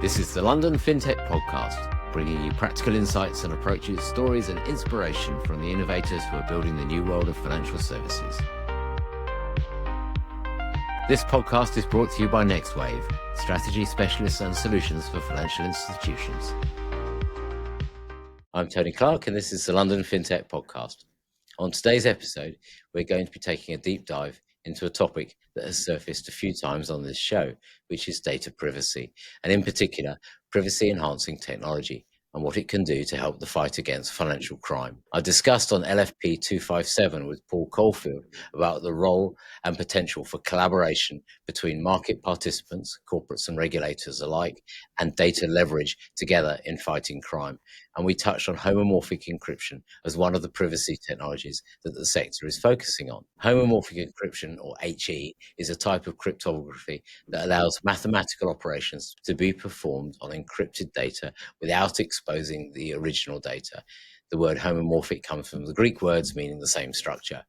This is the London Fintech Podcast, bringing you practical insights and approaches, stories and inspiration from the innovators who are building the new world of financial services. This podcast is brought to you by NextWave, strategy specialists and solutions for financial institutions. I'm Tony Clark, and this is the London Fintech Podcast. On today's episode, we're going to be taking a deep dive into a topic that has surfaced a few times on this show, which is data privacy, and in particular, privacy-enhancing technology and what it can do to help the fight against financial crime. I discussed on LFP 257 with Paul Caulfield about the role and potential for collaboration between market participants, corporates and regulators alike, and data leverage together in fighting crime. And we touched on homomorphic encryption as one of the privacy technologies that the sector is focusing on. Homomorphic encryption, or HE, is a type of cryptography that allows mathematical operations to be performed on encrypted data without exposing the original data. The word homomorphic comes from the Greek words meaning the same structure.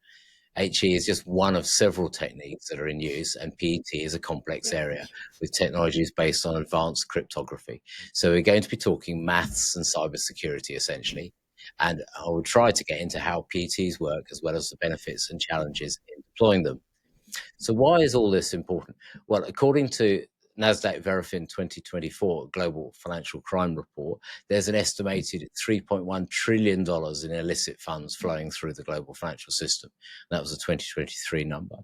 HE is just one of several techniques that are in use, and PET is a complex area with technologies based on advanced cryptography. So we're going to be talking maths and cybersecurity essentially, and I will try to get into how PETs work as well as the benefits and challenges in deploying them. So why is all this important? Well, according to NASDAQ Verifin 2024 Global Financial Crime Report, there's an estimated $3.1 trillion in illicit funds flowing through the global financial system. That was a 2023 number.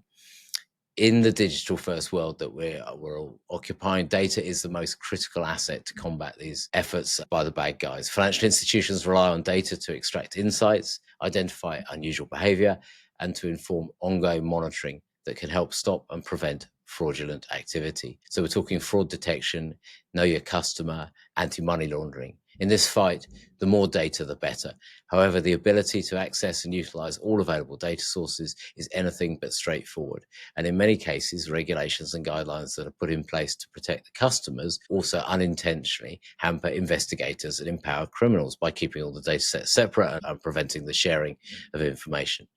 In the digital first world that we're all occupying, data is the most critical asset to combat these efforts by the bad guys. Financial institutions rely on data to extract insights, identify unusual behavior, and to inform ongoing monitoring that can help stop and prevent fraudulent activity. So we're talking fraud detection, know your customer, anti-money laundering. In this fight, the more data, the better. However, the ability to access and utilize all available data sources is anything but straightforward. And in many cases, regulations and guidelines that are put in place to protect the customers also unintentionally hamper investigators and empower criminals by keeping all the data sets separate and preventing the sharing of information.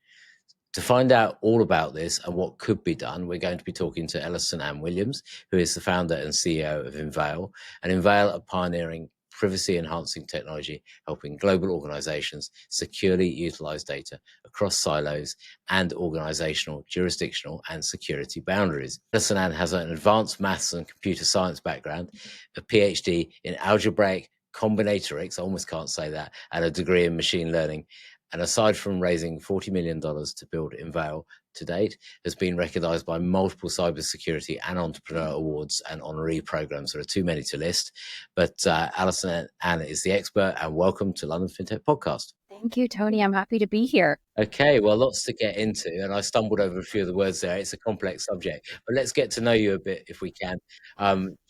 To find out all about this and what could be done, we're going to be talking to Allison-Anne Williams, who is the founder and CEO of Enveil. And Enveil are pioneering privacy-enhancing technology, helping global organizations securely utilize data across silos and organizational, jurisdictional, and security boundaries. Allison-Anne has an advanced maths and computer science background, a PhD in algebraic combinatorics, I almost can't say that, and a degree in machine learning. And aside from raising $40 million to build Enveil to date, has been recognized by multiple cybersecurity and entrepreneur awards and honorary programs. There are too many to list, but Allison Anne is the expert, and welcome to London Fintech Podcast. Thank you, Tony. I'm happy to be here. Okay, well, lots to get into, and I stumbled over a few of the words there. It's a complex subject, but let's get to know you a bit if we can,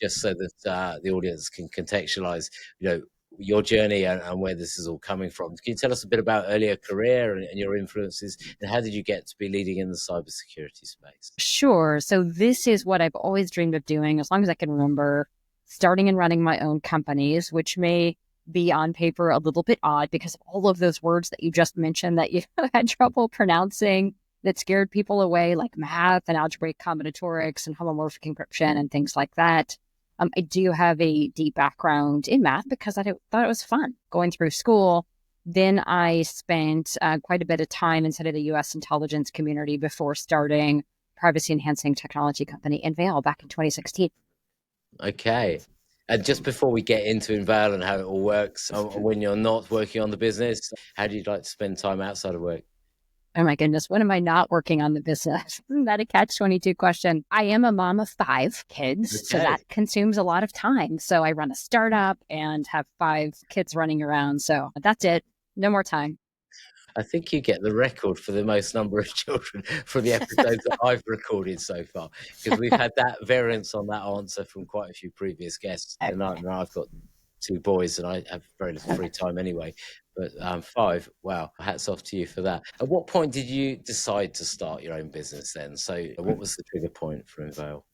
just so that the audience can contextualize, your journey and where this is all coming from. Can you tell us a bit about earlier career and your influences, and how did you get to be leading in the cybersecurity space? Sure. So this is what I've always dreamed of doing, as long as I can remember, starting and running my own companies, which may be on paper a little bit odd because of all of those words that you just mentioned that you had trouble pronouncing that scared people away, like math and algebraic combinatorics and homomorphic encryption and things like that. I do have a deep background in math because I thought it was fun going through school. Then I spent quite a bit of time inside of the U.S. intelligence community before starting privacy-enhancing technology company Enveil back in 2016. Okay. And just before we get into Enveil and how it all works, when you're not working on the business, how do you like to spend time outside of work? Oh my goodness, when am I not working on the business? Isn't that a catch-22 question? I am a mom of 5 kids, So that consumes a lot of time. So I run a startup and have 5 kids running around. So that's it. No more time. I think you get the record for the most number of children for the episodes that I've recorded so far, because we've had that variance on that answer from quite a few previous guests. And I've got 2 boys and I have very little free time anyway. But 5, wow, hats off to you for that. At what point did you decide to start your own business then? So what was the trigger point for Enveil?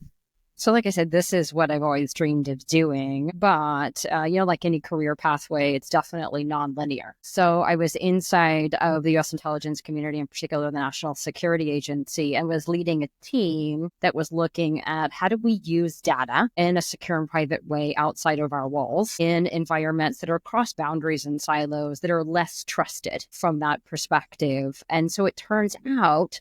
So like I said, this is what I've always dreamed of doing, but, like any career pathway, it's definitely nonlinear. So I was inside of the U.S. intelligence community, in particular the National Security Agency, and was leading a team that was looking at how do we use data in a secure and private way outside of our walls in environments that are across boundaries and silos that are less trusted from that perspective. And so it turns out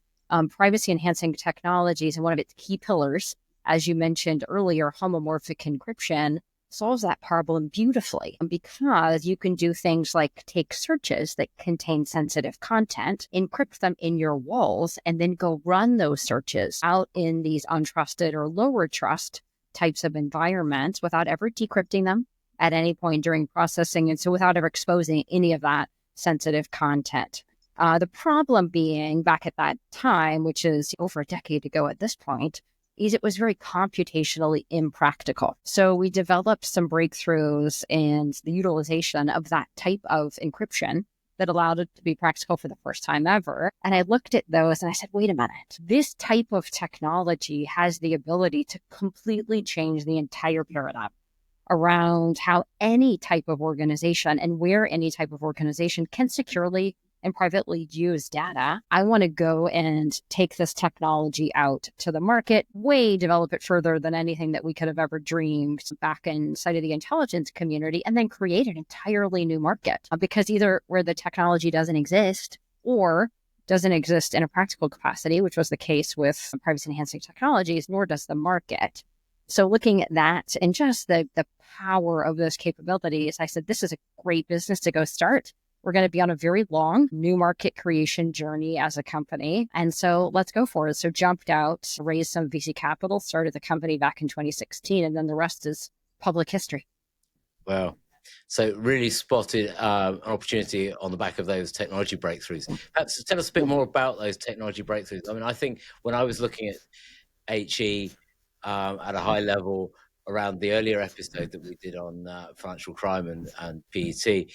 privacy enhancing technologies and one of its key pillars, as you mentioned earlier, homomorphic encryption, solves that problem beautifully because you can do things like take searches that contain sensitive content, encrypt them in your walls, and then go run those searches out in these untrusted or lower trust types of environments without ever decrypting them at any point during processing. And so without ever exposing any of that sensitive content. The problem being back at that time, which is over a decade ago at this point, is it was very computationally impractical. So we developed some breakthroughs in the utilization of that type of encryption that allowed it to be practical for the first time ever. And I looked at those and I said, wait a minute, this type of technology has the ability to completely change the entire paradigm around how any type of organization and where any type of organization can securely and privately use data. I want to go and take this technology out to the market, develop it further than anything that we could have ever dreamed back inside of the intelligence community, and then create an entirely new market. Because either where the technology doesn't exist or doesn't exist in a practical capacity, which was the case with privacy enhancing technologies, nor does the market. So looking at that and just the power of those capabilities, I said, this is a great business to go start. We're going to be on a very long new market creation journey as a company. And so let's go for it. So jumped out, raised some VC capital, started the company back in 2016, and then the rest is public history. Wow. So really spotted an opportunity on the back of those technology breakthroughs. Perhaps tell us a bit more about those technology breakthroughs. I mean, I think when I was looking at HE at a high level around the earlier episode that we did on financial crime and PET,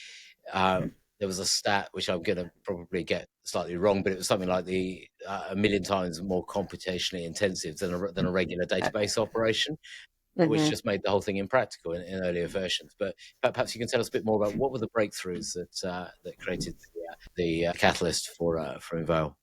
there was a stat which I'm going to probably get slightly wrong, but it was something like a million times more computationally intensive than a regular database operation, which just made the whole thing impractical in earlier versions. But perhaps you can tell us a bit more about what were the breakthroughs that created the catalyst for Enveil.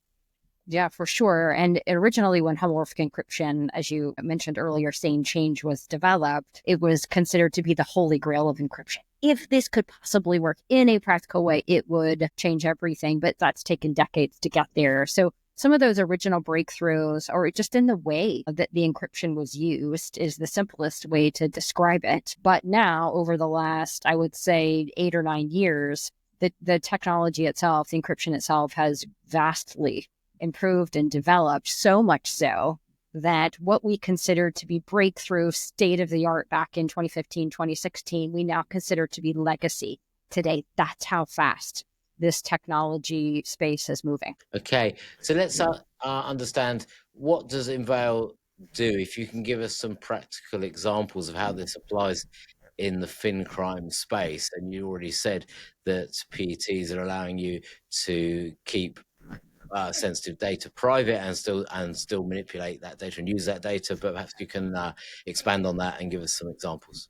Yeah, for sure. And originally when homomorphic encryption, as you mentioned earlier, sane change was developed, it was considered to be the holy grail of encryption. If this could possibly work in a practical way, it would change everything, but that's taken decades to get there. So some of those original breakthroughs, or just in the way that the encryption was used, is the simplest way to describe it. But now, over the last, I would say, 8 or 9 years, the technology itself, the encryption itself, has vastly improved and developed, so much so that what we considered to be breakthrough state of the art back in 2015, 2016, we now consider to be legacy today. That's how fast this technology space is moving. Okay, so let's understand, what does Enveil do? If you can give us some practical examples of how this applies in the fin crime space. And you already said that PETs are allowing you to keep sensitive data private and still manipulate that data and use that data, but perhaps you can expand on that and give us some examples.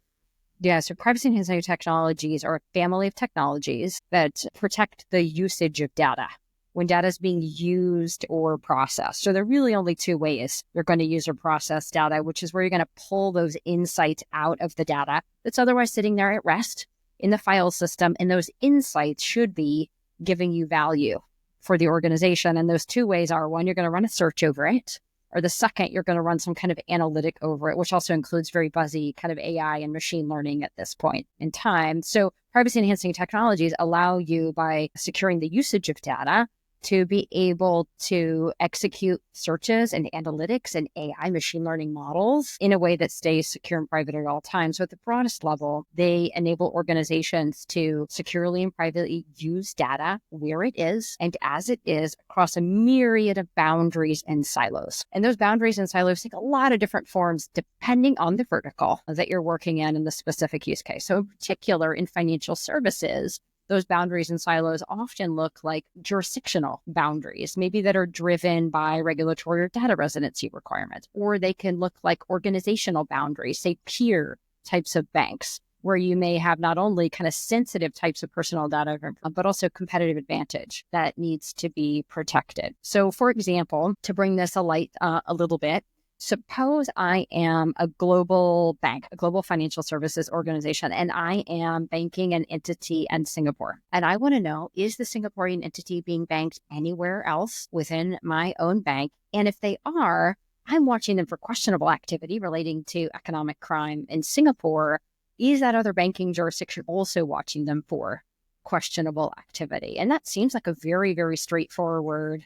Yeah, so privacy enhancing technologies are a family of technologies that protect the usage of data when data is being used or processed. So there are really only two ways you're going to use or process data, which is where you're going to pull those insights out of the data that's otherwise sitting there at rest in the file system. And those insights should be giving you value for the organization. And those two ways are, one, you're going to run a search over it, or the second, you're going to run some kind of analytic over it, which also includes very buzzy kind of AI and machine learning at this point in time. So privacy enhancing technologies allow you, by securing the usage of data, to be able to execute searches and analytics and AI machine learning models in a way that stays secure and private at all times. So at the broadest level, they enable organizations to securely and privately use data where it is and as it is across a myriad of boundaries and silos. And those boundaries and silos take a lot of different forms depending on the vertical that you're working in the specific use case. So in particular, in financial services, those boundaries and silos often look like jurisdictional boundaries, maybe that are driven by regulatory or data residency requirements, or they can look like organizational boundaries, say peer types of banks, where you may have not only kind of sensitive types of personal data, but also competitive advantage that needs to be protected. So for example, to bring this alight a little bit, suppose I am a global bank, a global financial services organization, and I am banking an entity in Singapore. And I want to know, is the Singaporean entity being banked anywhere else within my own bank? And if they are, I'm watching them for questionable activity relating to economic crime in Singapore. Is that other banking jurisdiction also watching them for questionable activity? And that seems like a very, very straightforward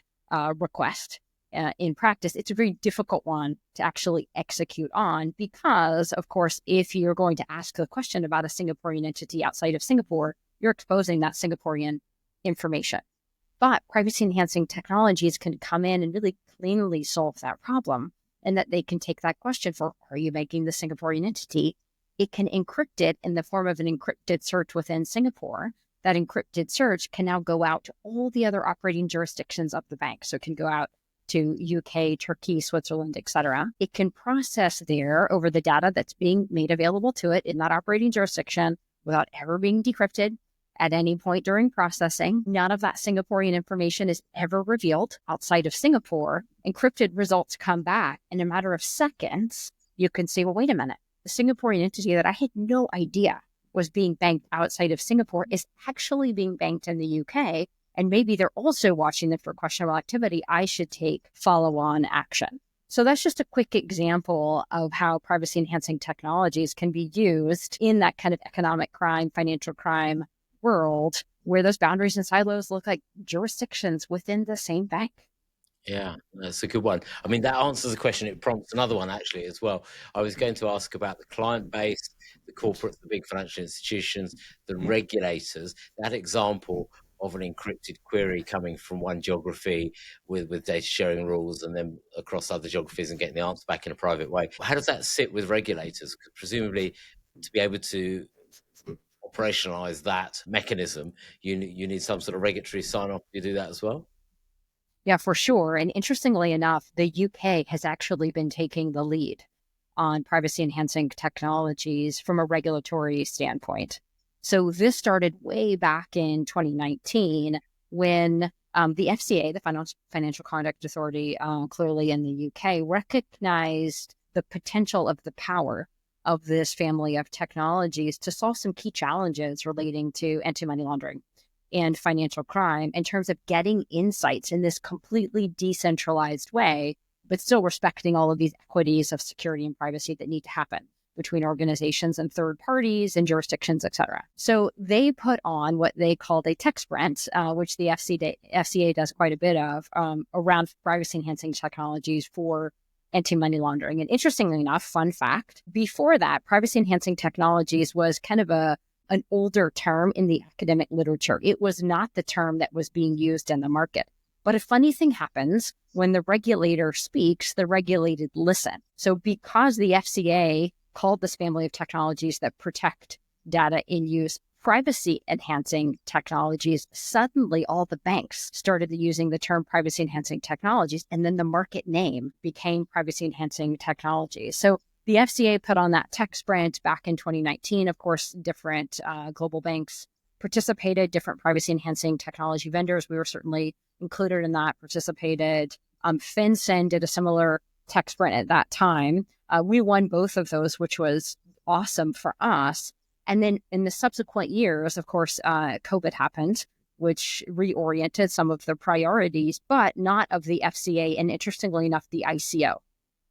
request. In practice, it's a very difficult one to actually execute on because, of course, if you're going to ask the question about a Singaporean entity outside of Singapore, you're exposing that Singaporean information. But privacy-enhancing technologies can come in and really cleanly solve that problem, and that they can take that question for, are you making the Singaporean entity? It can encrypt it in the form of an encrypted search within Singapore. That encrypted search can now go out to all the other operating jurisdictions of the bank. So it can go out to UK, Turkey, Switzerland, etc. It can process there over the data that's being made available to it in that operating jurisdiction without ever being decrypted at any point during processing. None of that Singaporean information is ever revealed outside of Singapore. Encrypted results come back in a matter of seconds. You can say, well, wait a minute. The Singaporean entity that I had no idea was being banked outside of Singapore is actually being banked in the UK. And maybe they're also watching them for questionable activity. I should take follow-on action. So that's just a quick example of how privacy-enhancing technologies can be used in that kind of economic crime, financial crime world, where those boundaries and silos look like jurisdictions within the same bank. Yeah, that's a good one. I mean, that answers the question. It prompts another one actually as well. I was going to ask about the client base, the corporates, the big financial institutions, the regulators. That example of an encrypted query coming from one geography with data sharing rules and then across other geographies and getting the answer back in a private way. How does that sit with regulators? Presumably, to be able to operationalize that mechanism, you need some sort of regulatory sign-off to do that as well? Yeah, for sure. And interestingly enough, the UK has actually been taking the lead on privacy enhancing technologies from a regulatory standpoint. So this started way back in 2019 when the FCA, the Financial Conduct Authority, clearly in the UK, recognized the potential of the power of this family of technologies to solve some key challenges relating to anti-money laundering and financial crime in terms of getting insights in this completely decentralized way, but still respecting all of these equities of security and privacy that need to happen between organizations and third parties and jurisdictions, et cetera. So they put on what they called a tech sprint, which the FCA does quite a bit of, around privacy-enhancing technologies for anti-money laundering. And interestingly enough, fun fact, before that, privacy-enhancing technologies was kind of an older term in the academic literature. It was not the term that was being used in the market. But a funny thing happens when the regulator speaks, the regulated listen. So because the FCA called this family of technologies that protect data in use privacy enhancing technologies, suddenly all the banks started using the term privacy enhancing technologies, and then the market name became privacy enhancing technologies. So the FCA put on that tech sprint back in 2019. Of course, different global banks participated, different privacy enhancing technology vendors. We were certainly included in that, participated. FinCEN did a similar tech sprint at that time. We won both of those, which was awesome for us. And then in the subsequent years, of course, COVID happened, which reoriented some of the priorities, but not of the FCA. And interestingly enough, the ICO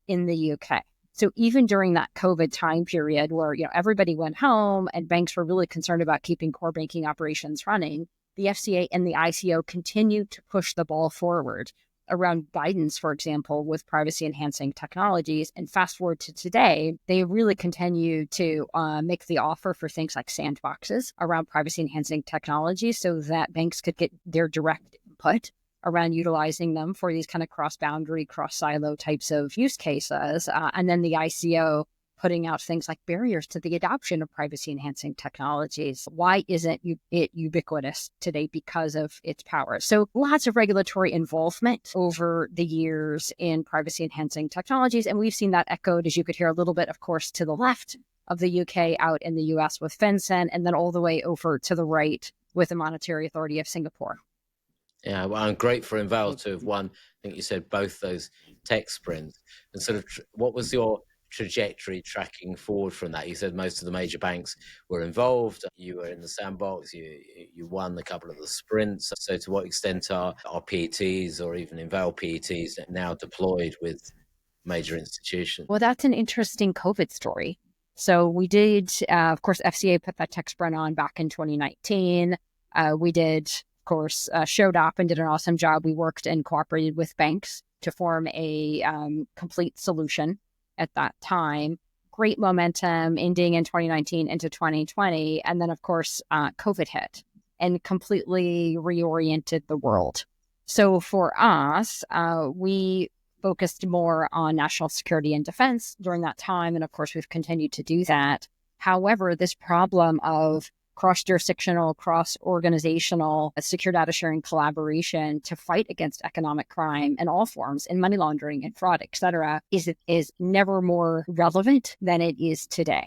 in the UK. So even during that COVID time period where, everybody went home and banks were really concerned about keeping core banking operations running, the FCA and the ICO continued to push the ball forward around guidance, for example, with privacy enhancing technologies. And fast forward to today, they really continue to make the offer for things like sandboxes around privacy enhancing technologies so that banks could get their direct input around utilizing them for these kind of cross-boundary, cross-silo types of use cases. And then the ICO putting out things like barriers to the adoption of privacy enhancing technologies. Why isn't it ubiquitous today? Because of its power. So lots of regulatory involvement over the years in privacy enhancing technologies. And we've seen that echoed, as you could hear a little bit, of course, to the left of the UK, out in the US with FinCEN, and then all the way over to the right with the Monetary Authority of Singapore. Yeah, well, I'm great for Enveil to have won, I think you said, both those tech sprints. And sort of what was your trajectory tracking forward from that? You said most of the major banks were involved. You were in the sandbox. You won a couple of the sprints. So to what extent are PETs or even Enveil PETs now deployed with major institutions? Well, that's an interesting COVID story. So we did, of course, FCA put that tech sprint on back in 2019. We did, of course, showed up and did an awesome job. We worked and cooperated with banks to form a complete solution at that time. Great momentum ending in 2019 into 2020. And then, of course, COVID hit and completely reoriented the world. So for us, we focused more on national security and defense during that time. And of course, we've continued to do that. However, this problem of cross-jurisdictional, cross-organizational, secure data sharing collaboration to fight against economic crime in all forms, in money laundering and fraud, et cetera, is never more relevant than it is today.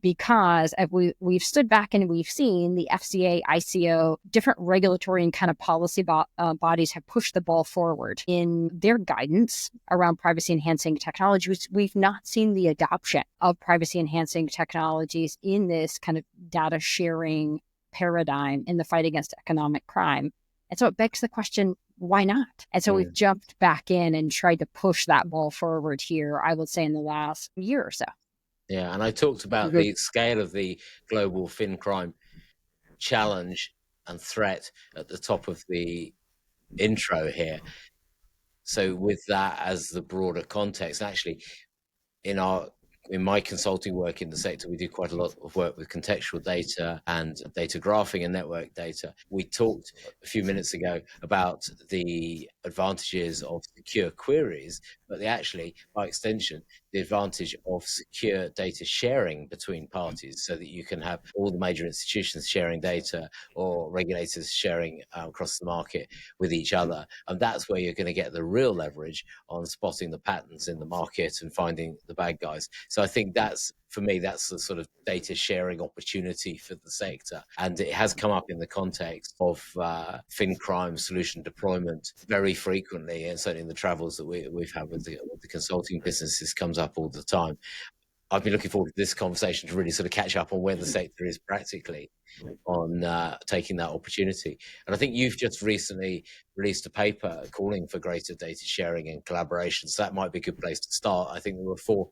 Because we've stood back and we've seen the FCA, ICO, different regulatory and kind of policy bodies have pushed the ball forward in their guidance around privacy enhancing technologies. We've not seen the adoption of privacy enhancing technologies in this kind of data sharing paradigm in the fight against economic crime. And so it begs the question, why not? And so we've jumped back in and tried to push that ball forward here, I would say, in the last year or so. Yeah, and I talked about the scale of the global fin crime challenge and threat at the top of the intro here. So with that as the broader context, actually, in my consulting work in the sector, we do quite a lot of work with contextual data and data graphing and network data. We talked a few minutes ago about the advantages of secure queries, but actually, by extension, the advantage of secure data sharing between parties so that you can have all the major institutions sharing data or regulators sharing across the market with each other. And that's where you're going to get the real leverage on spotting the patterns in the market and finding the bad guys. So I think for me, that's the sort of data sharing opportunity for the sector. And it has come up in the context of fin crime solution deployment very frequently. And certainly in the travels that we've had with the consulting businesses comes up all the time. I've been looking forward to this conversation to really sort of catch up on where the sector is practically on taking that opportunity. And I think you've just recently released a paper calling for greater data sharing and collaboration. So that might be a good place to start. I think there were four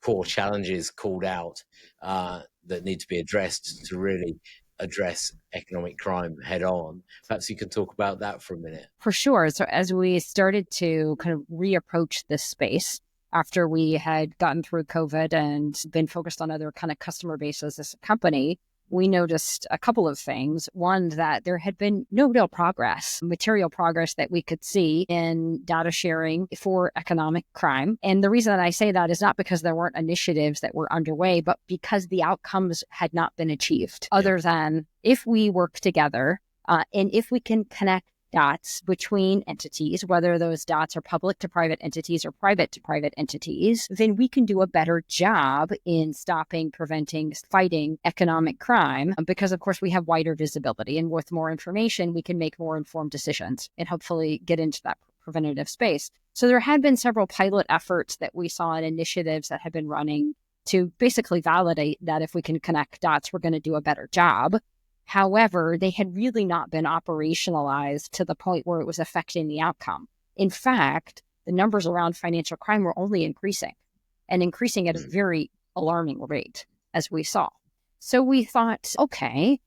core challenges called out that need to be addressed to really address economic crime head on. Perhaps you can talk about that for a minute. For sure. So as we started to kind of reapproach this space after we had gotten through COVID and been focused on other kind of customer bases as a company, we noticed a couple of things. One, that there had been no real progress, material progress that we could see in data sharing for economic crime. And the reason that I say that is not because there weren't initiatives that were underway, but because the outcomes had not been achieved. Other than if we work together and if we can connect dots between entities, whether those dots are public to private entities or private to private entities, then we can do a better job in stopping, preventing, fighting economic crime because, of course, we have wider visibility. And with more information, we can make more informed decisions and hopefully get into that preventative space. So there had been several pilot efforts that we saw and initiatives that had been running to basically validate that if we can connect dots, we're going to do a better job. However, they had really not been operationalized to the point where it was affecting the outcome. In fact, the numbers around financial crime were only increasing and increasing at a very alarming rate, as we saw. So we thought, okay,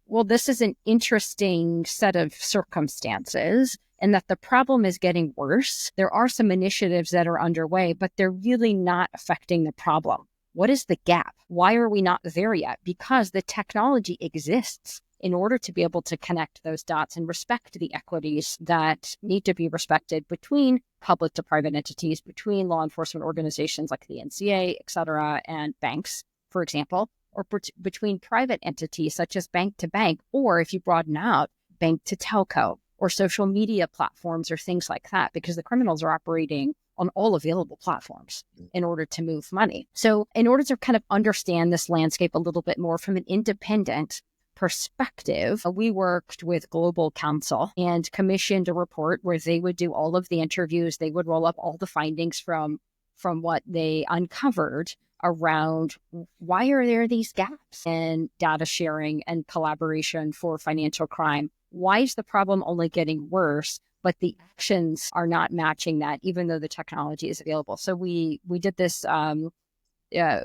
well, this is an interesting set of circumstances and that the problem is getting worse. There are some initiatives that are underway, but they're really not affecting the problem. What is the gap? Why are we not there yet? Because the technology exists. in order to be able to connect those dots and respect the equities that need to be respected between public to private entities, between law enforcement organizations like the NCA, et cetera, and banks, for example, or between private entities such as bank to bank, or if you broaden out, bank to telco, or social media platforms or things like that, because the criminals are operating on all available platforms in order to move money. So in order to kind of understand this landscape a little bit more from an independent perspective, we worked with Global Counsel and commissioned a report where they would do all of the interviews. They would roll up all the findings from what they uncovered around why are there these gaps in data sharing and collaboration for financial crime? Why is the problem only getting worse, but the actions are not matching that, even though the technology is available? So we did this.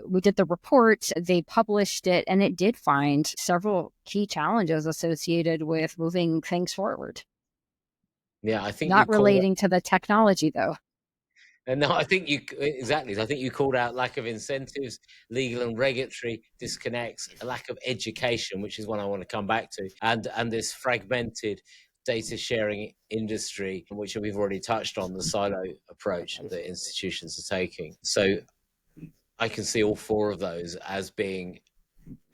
We did the report, they published it, and it did find several key challenges associated with moving things forward. Yeah, I think not relating to the technology, though. And no, I think exactly. I think you called out lack of incentives, legal and regulatory disconnects, a lack of education, which is one I want to come back to, and this fragmented data sharing industry, which we've already touched on, the silo approach that institutions are taking. So I can see all four of those as being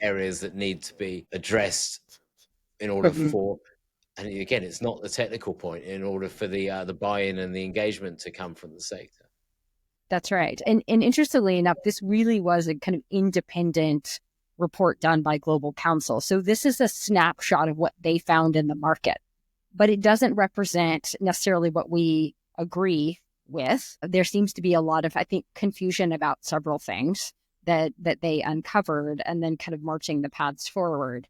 areas that need to be addressed in order for, and again, it's not the technical point, in order for the buy-in and the engagement to come from the sector. That's right. And interestingly enough, this really was a kind of independent report done by Global Counsel. So this is a snapshot of what they found in the market, but it doesn't represent necessarily what we agree with. There seems to be a lot of, I think, confusion about several things that they uncovered, and then kind of marching the paths forward.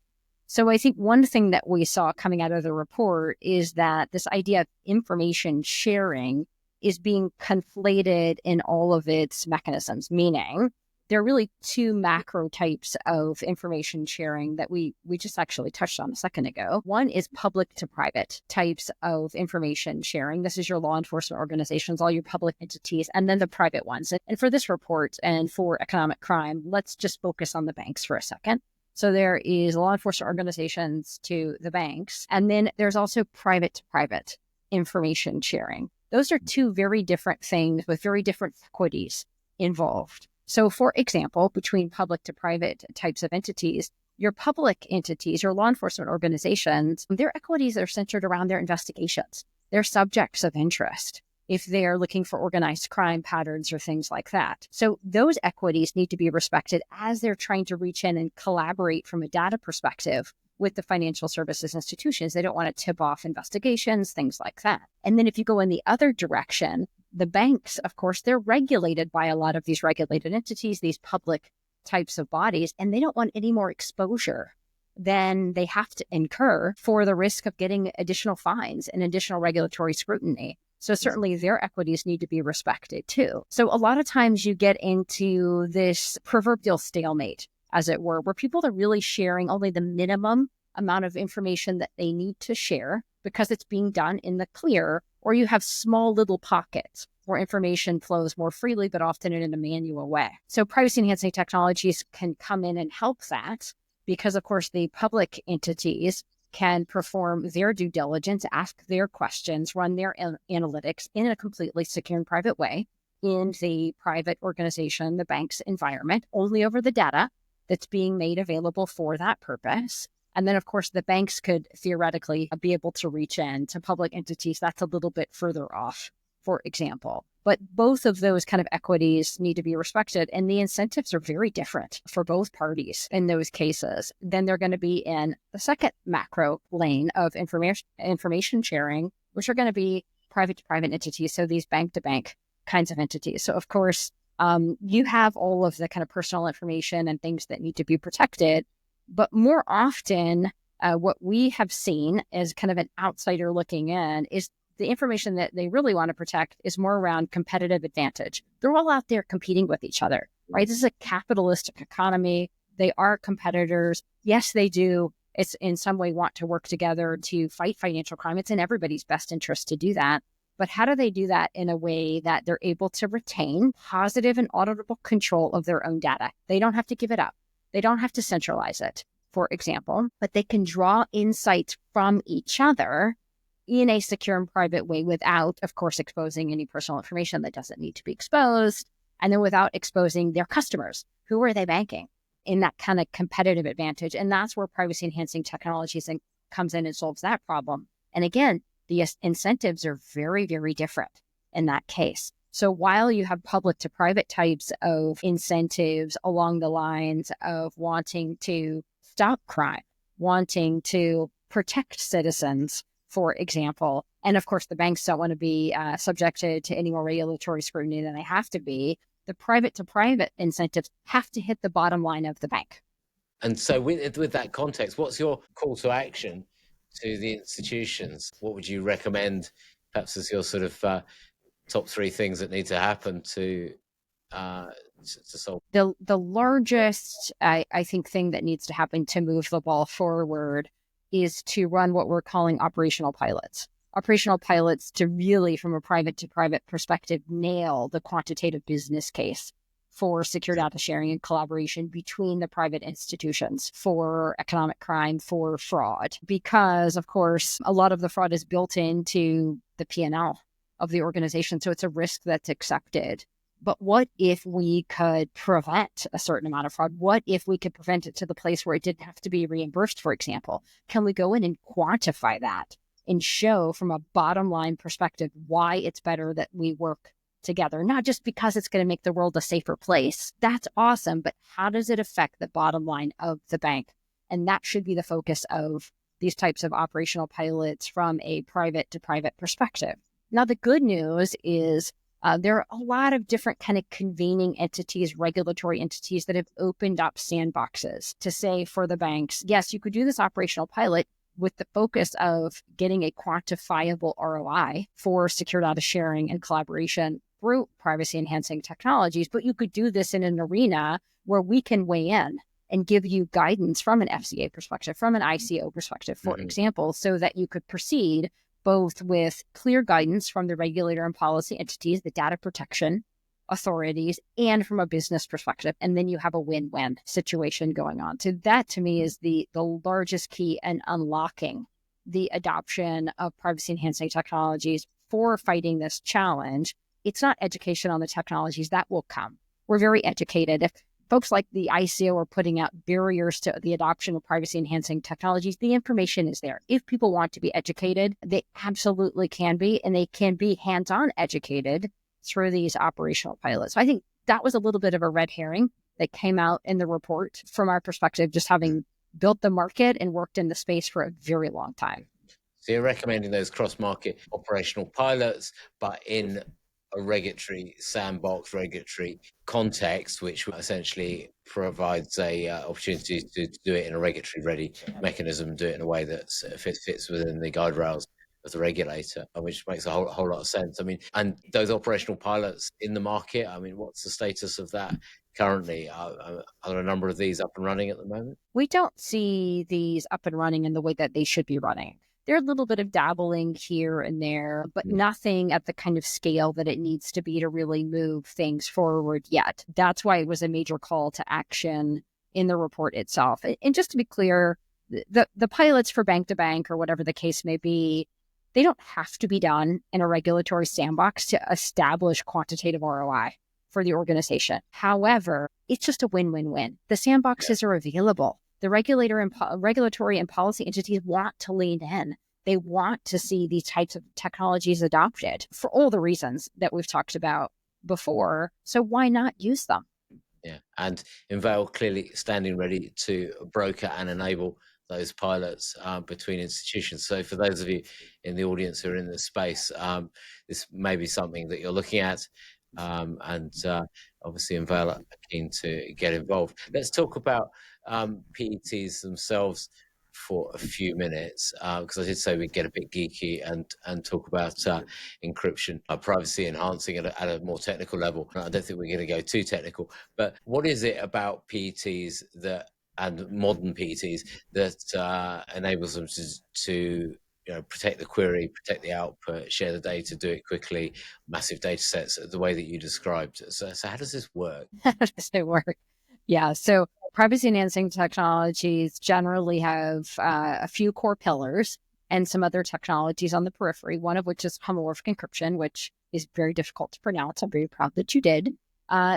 So I think one thing that we saw coming out of the report is that this idea of information sharing is being conflated in all of its mechanisms, meaning there are really two macro types of information sharing that we just actually touched on a second ago. One is public to private types of information sharing. This is your law enforcement organizations, all your public entities, and then the private ones. And for this report and for economic crime, let's just focus on the banks for a second. So there is law enforcement organizations to the banks, and then there's also private to private information sharing. Those are two very different things with very different equities involved. So for example, between public to private types of entities, your public entities, your law enforcement organizations, their equities are centered around their investigations, their subjects of interest, if they're looking for organized crime patterns or things like that. So those equities need to be respected as they're trying to reach in and collaborate from a data perspective with the financial services institutions. They don't want to tip off investigations, things like that. And then if you go in the other direction, the banks, of course, they're regulated by a lot of these regulated entities, these public types of bodies, and they don't want any more exposure than they have to incur for the risk of getting additional fines and additional regulatory scrutiny. So certainly their equities need to be respected too. So a lot of times you get into this proverbial stalemate, as it were, where people are really sharing only the minimum amount of information that they need to share because it's being done in the clear, or you have small little pockets where information flows more freely, but often in a manual way. So privacy enhancing technologies can come in and help that because, of course, the public entities can perform their due diligence, ask their questions, run their analytics in a completely secure and private way in the private organization, the bank's environment, only over the data that's being made available for that purpose. And then, of course, the banks could theoretically be able to reach in to public entities that's a little bit further off, for example. But both of those kind of equities need to be respected. And the incentives are very different for both parties in those cases. Then they're going to be in the second macro lane of information sharing, which are going to be private to private entities. So these bank to bank kinds of entities. So, of course, you have all of the kind of personal information and things that need to be protected. But more often, what we have seen as kind of an outsider looking in is the information that they really want to protect is more around competitive advantage. They're all out there competing with each other, right? This is a capitalistic economy. They are competitors. Yes, they do. It's in some way want to work together to fight financial crime. It's in everybody's best interest to do that. But how do they do that in a way that they're able to retain positive and auditable control of their own data? They don't have to give it up. They don't have to centralize it. for example, but they can draw insights from each other in a secure and private way without, of course, exposing any personal information that doesn't need to be exposed, and then without exposing their customers. Who are they banking? In that kind of competitive advantage. And that's where privacy enhancing technologies comes in and solves that problem. And again, the incentives are very, very different in that case. So while you have public to private types of incentives along the lines of wanting to stop crime, wanting to protect citizens, for example, and of course, the banks don't want to be subjected to any more regulatory scrutiny than they have to be, the private to private incentives have to hit the bottom line of the bank. And so with that context, what's your call to action to the institutions? What would you recommend, perhaps as your sort of top three things that need to happen to solve? The largest, I think, thing that needs to happen to move the ball forward is to run what we're calling operational pilots. Operational pilots to really, from a private to private perspective, nail the quantitative business case for secure data sharing and collaboration between the private institutions for economic crime, for fraud. Because, of course, a lot of the fraud is built into the P&L of the organization, so it's a risk that's accepted. But what if we could prevent a certain amount of fraud? What if we could prevent it to the place where it didn't have to be reimbursed, for example? Can we go in and quantify that and show from a bottom line perspective why it's better that we work together? Not just because it's going to make the world a safer place. That's awesome. But how does it affect the bottom line of the bank? And that should be the focus of these types of operational pilots from a private to private perspective. Now, the good news is there are a lot of different kind of convening entities, regulatory entities that have opened up sandboxes to say for the banks, yes, you could do this operational pilot with the focus of getting a quantifiable ROI for secure data sharing and collaboration through privacy enhancing technologies. But you could do this in an arena where we can weigh in and give you guidance from an FCA perspective, from an ICO perspective, for example, so that you could proceed both with clear guidance from the regulator and policy entities, the data protection authorities, and from a business perspective. And then you have a win-win situation going on. So that, to me, is the largest key in unlocking the adoption of privacy-enhancing technologies for fighting this challenge. It's not education on the technologies. That will come. We're very educated. If folks like the ICO are putting out barriers to the adoption of privacy-enhancing technologies, the information is there. If people want to be educated, they absolutely can be, and they can be hands-on educated through these operational pilots. So I think that was a little bit of a red herring that came out in the report from our perspective, just having built the market and worked in the space for a very long time. So you're recommending those cross-market operational pilots, but in a regulatory sandbox, regulatory context, which essentially provides a opportunity to do it in a regulatory ready mechanism, do it in a way that fits within the guide rails of the regulator, which makes a whole lot of sense. I mean, and those operational pilots in the market, I mean, what's the status of that currently? Are there a number of these up and running at the moment? We don't see these up and running in the way that they should be running. There's a little bit of dabbling here and there, but nothing at the kind of scale that it needs to be to really move things forward yet. That's why it was a major call to action in the report itself. And just to be clear, the pilots for bank to bank or whatever the case may be, they don't have to be done in a regulatory sandbox to establish quantitative ROI for the organization. However, it's just a win-win-win. The sandboxes are available. The regulatory and policy entities want to lean in. They want to see these types of technologies adopted for all the reasons that we've talked about before. So why not use them? Yeah, and Enveil clearly standing ready to broker and enable those pilots between institutions. So for those of you in the audience who are in this space, this may be something that you're looking at, and obviously Enveil are keen to get involved. Let's talk about PETs themselves for a few minutes, because I did say we'd get a bit geeky and talk about encryption, privacy enhancing at a more technical level. I don't think we're going to go too technical, but what is it about PETs and modern PETs that enables them to protect the query, protect the output, share the data, do it quickly, massive data sets, the way that you described? So how does this work? How does it work? Yeah. So privacy enhancing technologies generally have a few core pillars and some other technologies on the periphery, one of which is homomorphic encryption, which is very difficult to pronounce. I'm very proud that you did.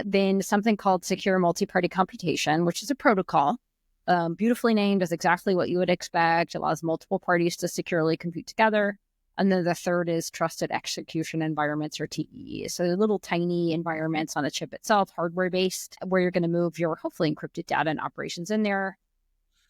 Then something called secure multi-party computation, which is a protocol, beautifully named, as exactly what you would expect. It allows multiple parties to securely compute together. And then the third is trusted execution environments, or TEE. So little tiny environments on a chip itself, hardware-based, where you're going to move your hopefully encrypted data and operations in there,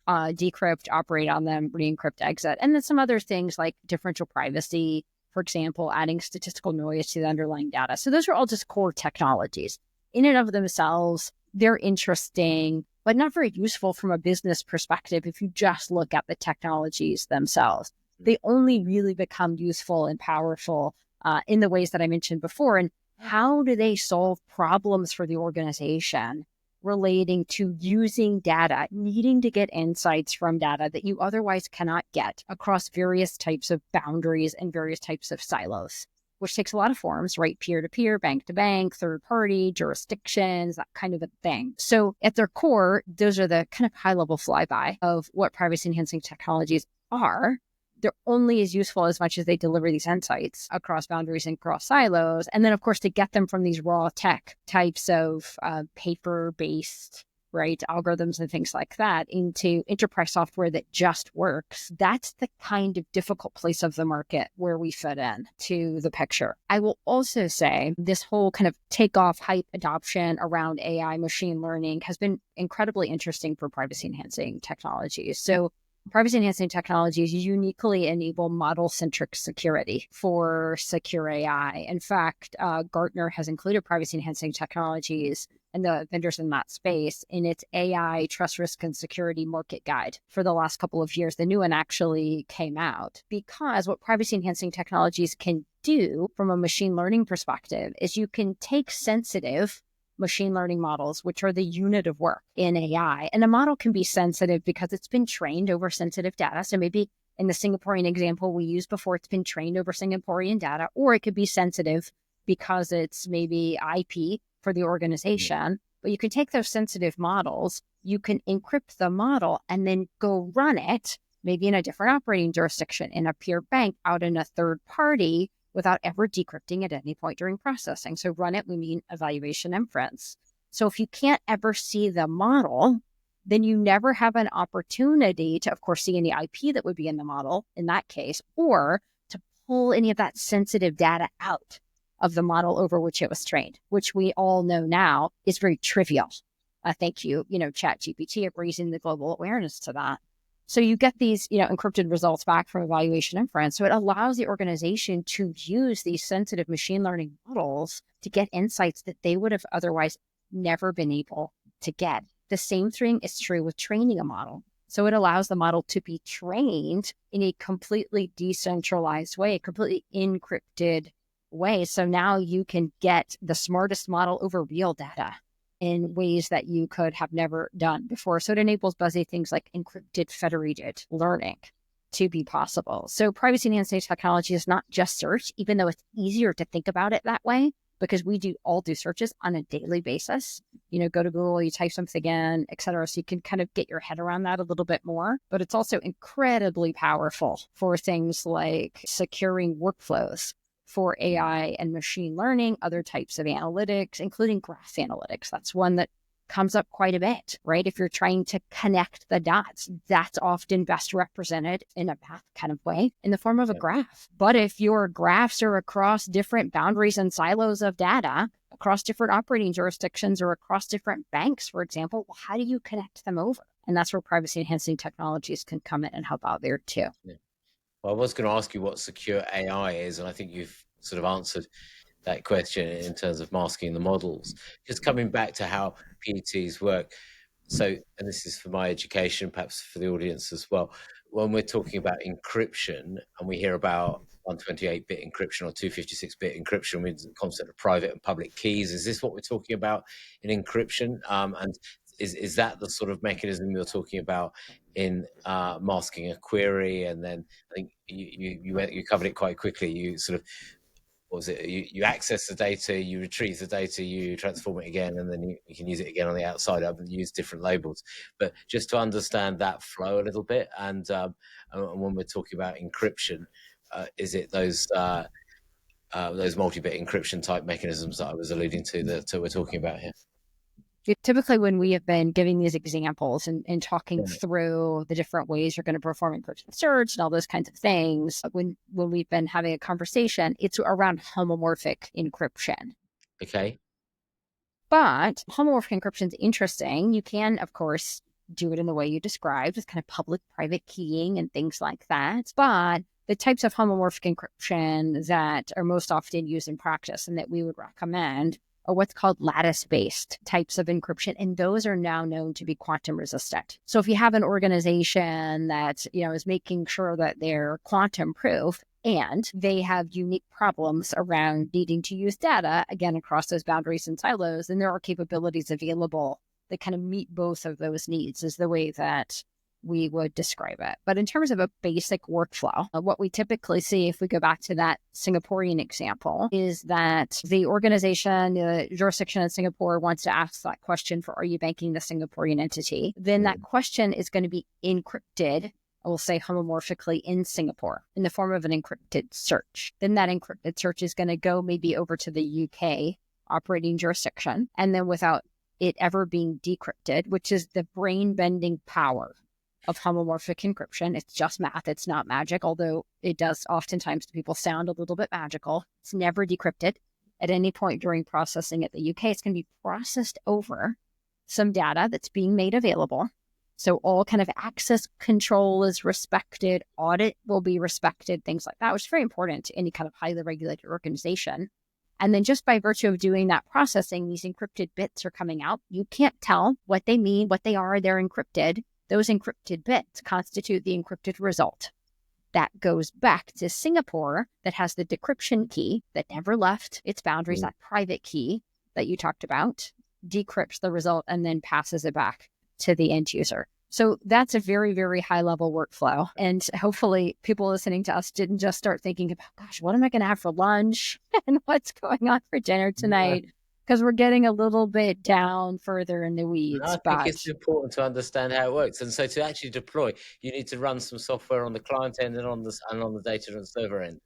decrypt, operate on them, re-encrypt, exit. And then some other things like differential privacy, for example, adding statistical noise to the underlying data. So those are all just core technologies. In and of themselves, they're interesting, but not very useful from a business perspective if you just look at the technologies themselves. They only really become useful and powerful in the ways that I mentioned before. And how do they solve problems for the organization relating to using data, needing to get insights from data that you otherwise cannot get across various types of boundaries and various types of silos, which takes a lot of forms, right? Peer-to-peer, bank-to-bank, third-party, jurisdictions, that kind of a thing. So at their core, those are the kind of high-level flyby of what privacy-enhancing technologies are. They're only as useful as much as they deliver these insights across boundaries and across silos. And then, of course, to get them from these raw tech types of paper-based, right, algorithms and things like that into enterprise software that just works, that's the kind of difficult place of the market where we fit in to the picture. I will also say this whole kind of takeoff hype adoption around AI machine learning has been incredibly interesting for privacy-enhancing technologies. So privacy-enhancing technologies uniquely enable model-centric security for secure AI. In fact, Gartner has included privacy-enhancing technologies and the vendors in that space in its AI Trust, Risk, and Security Market Guide for the last couple of years. The new one actually came out because what privacy-enhancing technologies can do from a machine learning perspective is you can take sensitive machine learning models, which are the unit of work in AI. And a model can be sensitive because it's been trained over sensitive data. So maybe in the Singaporean example we used before, it's been trained over Singaporean data, or it could be sensitive because it's maybe IP for the organization. But you can take those sensitive models, you can encrypt the model, and then go run it, maybe in a different operating jurisdiction, in a peer bank, out in a third party, without ever decrypting at any point during processing. So run it, we mean evaluation inference. So if you can't ever see the model, then you never have an opportunity to, of course, see any IP that would be in the model in that case, or to pull any of that sensitive data out of the model over which it was trained, which we all know now is very trivial. Thank you, ChatGPT, of raising the global awareness to that. So you get these, encrypted results back from evaluation inference. So it allows the organization to use these sensitive machine learning models to get insights that they would have otherwise never been able to get. The same thing is true with training a model. So it allows the model to be trained in a completely decentralized way, a completely encrypted way. So now you can get the smartest model over real data in ways that you could have never done before. So it enables buzzy things like encrypted federated learning to be possible. So privacy enhancing technology is not just search, even though it's easier to think about it that way, because we all do searches on a daily basis. Go to Google, you type something in, et cetera. So you can kind of get your head around that a little bit more. But it's also incredibly powerful for things like securing workflows for AI and machine learning, other types of analytics, including graph analytics. That's one that comes up quite a bit, right? If you're trying to connect the dots, that's often best represented in a math kind of way in the form of a graph. But if your graphs are across different boundaries and silos of data, across different operating jurisdictions or across different banks, for example, well, how do you connect them over? And that's where privacy enhancing technologies can come in and help out there too. Yeah. Well, I was going to ask you what secure AI is, and I think you've sort of answered that question in terms of masking the models. Just coming back to how PETs work. So, and this is for my education, perhaps for the audience as well. When we're talking about encryption and we hear about 128-bit encryption or 256-bit encryption with the concept of private and public keys, is this what we're talking about in encryption? And is that the sort of mechanism you're talking about in masking a query? And then I think you covered it quite quickly. You sort of what was it? You access the data, you retrieve the data, you transform it again, and then you can use it again on the outside. I've used different labels, but just to understand that flow a little bit. And when we're talking about encryption, is it those multi-bit encryption type mechanisms that I was alluding to that we're talking about here? Typically, when we have been giving these examples and talking through the different ways you're going to perform encryption search and all those kinds of things, when we've been having a conversation, it's around homomorphic encryption. Okay. But homomorphic encryption is interesting. You can, of course, do it in the way you described with kind of public-private keying and things like that. But the types of homomorphic encryption that are most often used in practice and that we would recommend are what's called lattice-based types of encryption, and those are now known to be quantum resistant. So if you have an organization that is making sure that they're quantum proof and they have unique problems around needing to use data, again, across those boundaries and silos, then there are capabilities available that kind of meet both of those needs is the way that we would describe it. But in terms of a basic workflow, what we typically see, if we go back to that Singaporean example, is that the organization, the jurisdiction in Singapore wants to ask that question for, are you banking the Singaporean entity? Then that question is going to be encrypted, I will say homomorphically, in Singapore in the form of an encrypted search. Then that encrypted search is going to go maybe over to the UK operating jurisdiction, and then without it ever being decrypted, which is the brain-bending power of homomorphic encryption. It's just math. It's not magic, although it does oftentimes to people sound a little bit magical. It's never decrypted at any point during processing at the UK. It's going to be processed over some data that's being made available. So all kind of access control is respected, audit will be respected, things like that, which is very important to any kind of highly regulated organization. And then just by virtue of doing that processing, these encrypted bits are coming out. You can't tell what they mean, what they are. They're encrypted. Those encrypted bits constitute the encrypted result. That goes back to Singapore that has the decryption key that never left its boundaries, that private key that you talked about, decrypts the result and then passes it back to the end user. So that's a very, very high level workflow. And hopefully people listening to us didn't just start thinking about, gosh, what am I going to have for lunch and what's going on for dinner tonight? Because we're getting a little bit down further in the weeds. I think it's important to understand how it works. And so to actually deploy, you need to run some software on the client end and on the data and server end.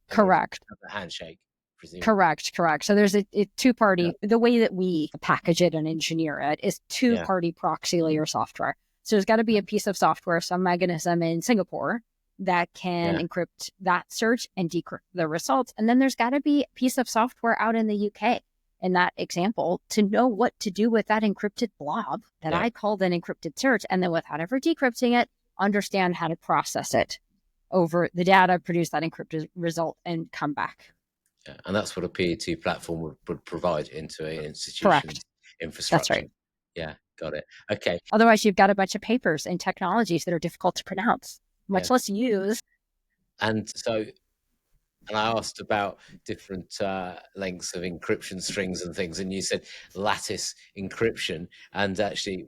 Correct. A handshake. Presumably. Correct. So there's a two-party, the way that we package it and engineer it is two-party proxy layer software. So there's got to be a piece of software, some mechanism in Singapore that can encrypt that search and decrypt the results. And then there's got to be a piece of software out in the UK in that example to know what to do with that encrypted blob that I called an encrypted search. And then without ever decrypting it, understand how to process it over the data, produce that encrypted result and come back. Yeah, and that's what a PE2 platform would provide into an institution's infrastructure. That's right. Yeah, got it. Okay. Otherwise, you've got a bunch of papers and technologies that are difficult to pronounce, much less use. And I asked about different lengths of encryption strings and things, and you said lattice encryption. And actually,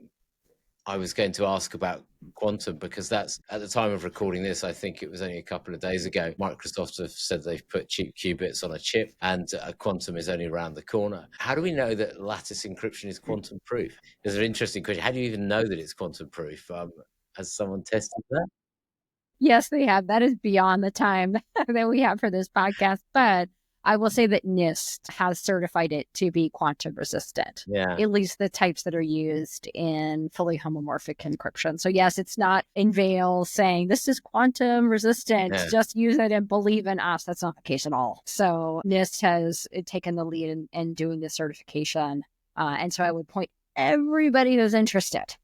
I was going to ask about quantum because that's, at the time of recording this, I think it was only a couple of days ago, Microsoft have said they've put cheap qubits on a chip and quantum is only around the corner. How do we know that lattice encryption is quantum proof? There's an interesting question. How do you even know that it's quantum proof? Has someone tested that? Yes, they have. That is beyond the time that we have for this podcast. But I will say that NIST has certified it to be quantum resistant, at least the types that are used in fully homomorphic encryption. So yes, it's not Enveil saying this is quantum resistant, just use it and believe in us. That's not the case at all. So NIST has taken the lead in doing this certification. And so I would point everybody who's interested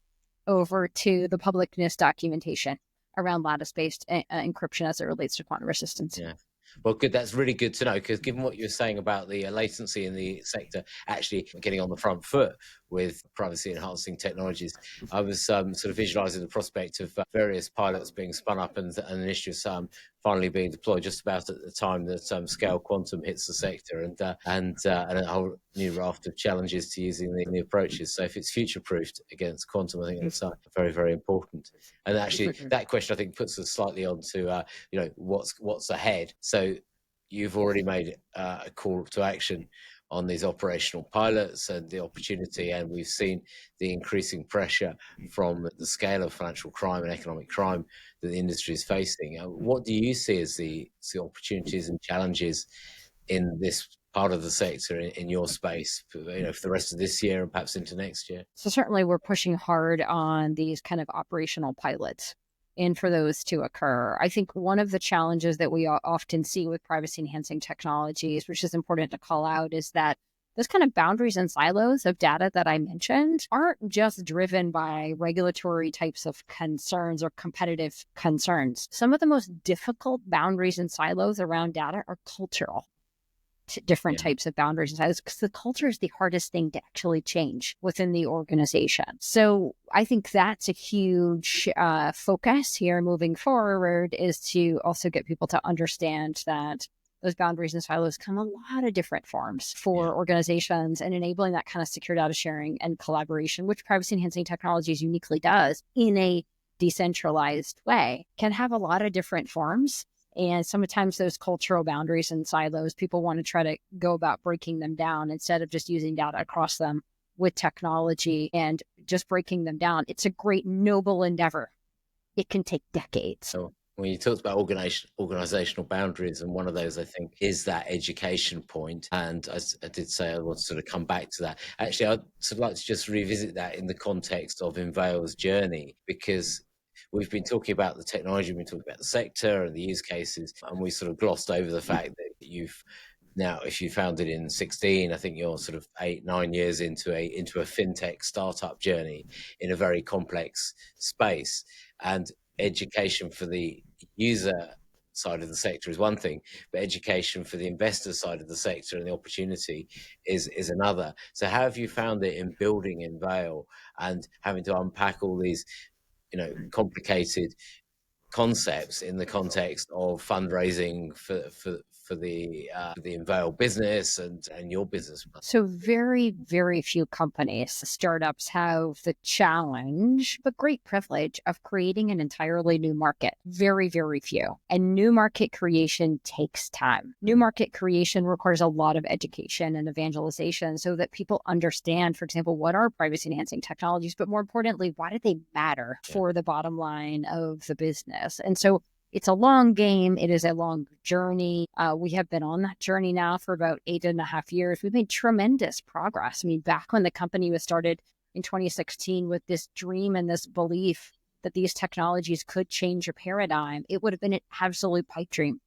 over to the public NIST documentation around lattice-based encryption as it relates to quantum resistance. Yeah. Well, good. That's really good to know, because given what you're saying about the latency in the sector actually getting on the front foot with privacy-enhancing technologies, I was sort of visualizing the prospect of various pilots being spun up and initiatives finally being deployed just about at the time that scale quantum hits the sector, and a whole new raft of challenges to using the approaches. So if it's future-proofed against quantum, I think that's very, very important. And actually, that question I think puts us slightly onto what's ahead. So you've already made a call to action on these operational pilots and the opportunity, and we've seen the increasing pressure from the scale of financial crime and economic crime that the industry is facing. What do you see as the opportunities and challenges in this part of the sector in your space for the rest of this year and perhaps into next year? So certainly we're pushing hard on these kind of operational pilots and for those to occur. I think one of the challenges that we often see with privacy enhancing technologies, which is important to call out, is that those kind of boundaries and silos of data that I mentioned aren't just driven by regulatory types of concerns or competitive concerns. Some of the most difficult boundaries and silos around data are cultural. Different types of boundaries and silos, because the culture is the hardest thing to actually change within the organization. So I think that's a huge focus here moving forward, is to also get people to understand that those boundaries and silos come a lot of different forms for organizations, and enabling that kind of secure data sharing and collaboration, which privacy enhancing technologies uniquely does in a decentralized way, can have a lot of different forms. And sometimes those cultural boundaries and silos, people want to try to go about breaking them down instead of just using data across them with technology and just breaking them down. It's a great, noble endeavor. It can take decades. So when you talked about organizational boundaries, and one of those, I think, is that education point. And as I did say, I want to sort of come back to that. Actually, I'd sort of like to just revisit that in the context of Enveil's journey, because we've been talking about the technology, we've been talking about the sector and the use cases, and we sort of glossed over the fact that if you founded in 2016, I think you're sort of 8-9 years into a fintech startup journey in a very complex space. And education for the user side of the sector is one thing, but education for the investor side of the sector and the opportunity is another. So how have you found it in building Enveil and having to unpack all these complicated concepts in the context of fundraising for the Enveil business and your business? So very, very few companies, startups, have the challenge, but great privilege, of creating an entirely new market. Very, very few. And new market creation takes time. New market creation requires a lot of education and evangelization so that people understand, for example, what are privacy enhancing technologies, but more importantly, why do they matter for the bottom line of the business? And so it's a long game. It is a long journey. We have been on that journey now for about 8.5 years. We've made tremendous progress. I mean, back when the company was started in 2016 with this dream and this belief that these technologies could change a paradigm, it would have been an absolute pipe dream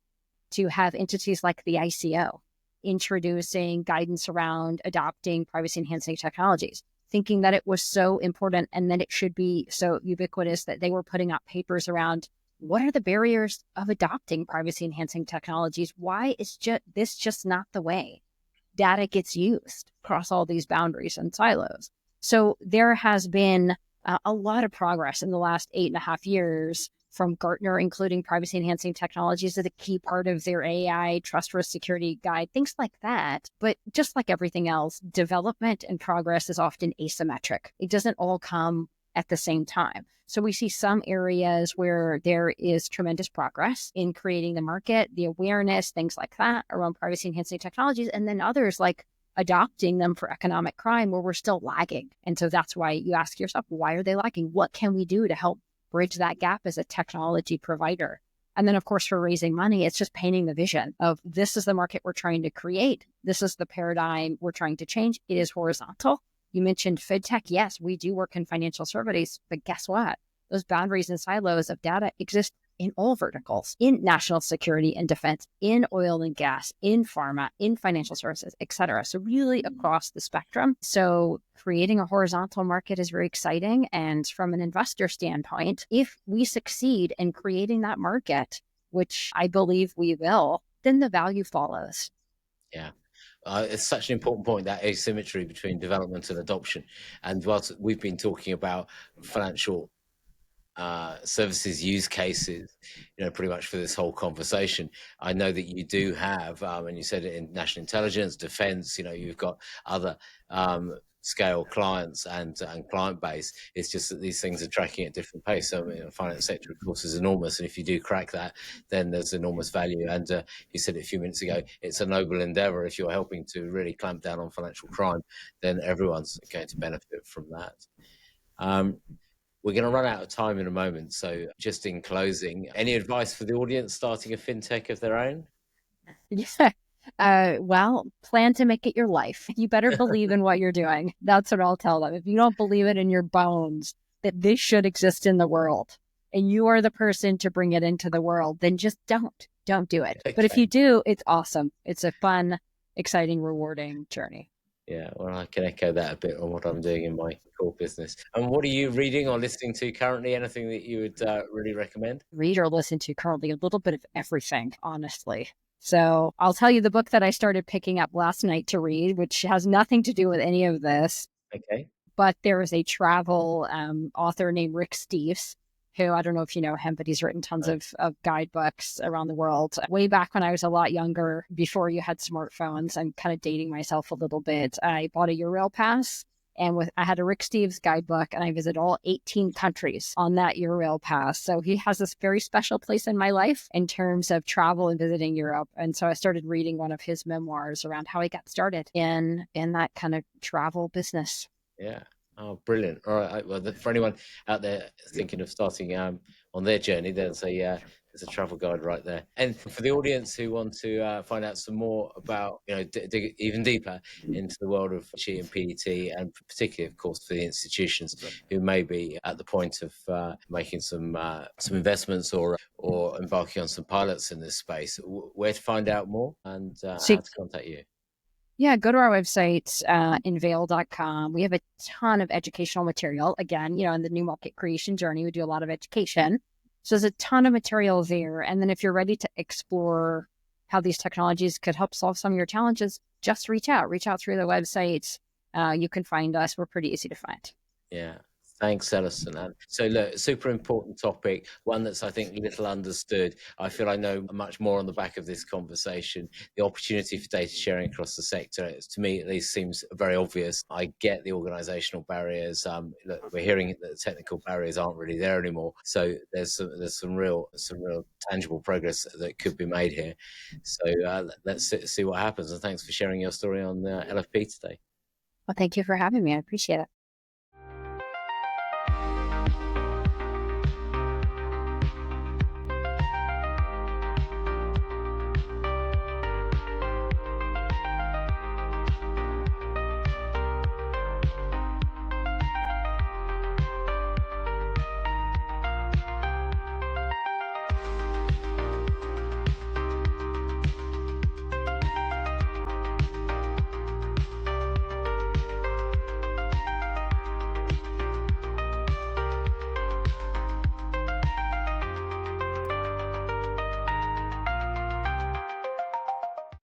to have entities like the ICO introducing guidance around adopting privacy enhancing technologies, thinking that it was so important and that it should be so ubiquitous that they were putting out papers around what are the barriers of adopting privacy enhancing technologies? Why is this just not the way data gets used across all these boundaries and silos? So there has been a lot of progress in the last 8.5 years from Gartner, including privacy enhancing technologies as a key part of their AI trust risk security guide, things like that. But just like everything else, development and progress is often asymmetric. It doesn't all come at the same time. So we see some areas where there is tremendous progress in creating the market, the awareness, things like that around privacy enhancing technologies, and then others like adopting them for economic crime where we're still lagging. And so that's why you ask yourself, why are they lagging? What can we do to help bridge that gap as a technology provider? And then, of course, for raising money, it's just painting the vision of this is the market we're trying to create. This is the paradigm we're trying to change. It is horizontal. You mentioned fintech. Yes, we do work in financial services, but guess what? Those boundaries and silos of data exist in all verticals, in national security and defense, in oil and gas, in pharma, in financial services, et cetera. So really across the spectrum. So creating a horizontal market is very exciting. And from an investor standpoint, if we succeed in creating that market, which I believe we will, then the value follows. Yeah. It's such an important point, that asymmetry between development and adoption. And whilst we've been talking about financial services use cases, pretty much for this whole conversation, I know that you do have, and you said it in national intelligence, defense, you've got other scale clients and client base. It's just that these things are tracking at different pace. So the finance sector, of course, is enormous, and if you do crack that, then there's enormous value. And you said it a few minutes ago, it's a noble endeavor. If you're helping to really clamp down on financial crime, then everyone's going to benefit from that. We're going to run out of time in a moment. So just in closing, any advice for the audience starting a fintech of their own? Yeah. Well, plan to make it your life. You better believe in what you're doing. That's what I'll tell them. If you don't believe it in your bones that this should exist in the world and you are the person to bring it into the world, then just don't do it. Okay. But if you do, it's awesome. It's a fun, exciting, rewarding journey. Yeah, well, I can echo that a bit on what I'm doing in my core business. And what are you reading or listening to currently? Anything that you would really recommend? Read or listen to currently a little bit of everything, honestly. So I'll tell you the book that I started picking up last night to read, which has nothing to do with any of this. Okay. But there is a travel author named Rick Steves, who I don't know if you know him, but he's written tons of guidebooks around the world. Way back when I was a lot younger, before you had smartphones, I'm kind of dating myself a little bit. I bought a Eurail pass, and I had a Rick Steves guidebook, and I visited all 18 countries on that Eurail pass. So he has this very special place in my life in terms of travel and visiting Europe. And so I started reading one of his memoirs around how he got started in that kind of travel business. Yeah. Oh, brilliant. All right. Well, for anyone out there thinking of starting on their journey, there's a travel guide right there. And for the audience who want to find out some more about, dig even deeper into the world of Qi and PDT, and particularly, of course, for the institutions who may be at the point of making some investments or embarking on some pilots in this space, where to find out more and how to contact you? Yeah, go to our website, enveil.com. We have a ton of educational material. Again, in the new market creation journey, we do a lot of education. So there's a ton of material there. And then if you're ready to explore how these technologies could help solve some of your challenges, just reach out through the website. You can find us. We're pretty easy to find. Yeah. Thanks, Allison. So look, super important topic, one that's, I think, little understood. I feel I know much more on the back of this conversation. The opportunity for data sharing across the sector, to me at least, seems very obvious. I get the organizational barriers. Look, we're hearing that the technical barriers aren't really there anymore. So there's some real tangible progress that could be made here. So let's see what happens. And thanks for sharing your story on LFP today. Well, thank you for having me. I appreciate it.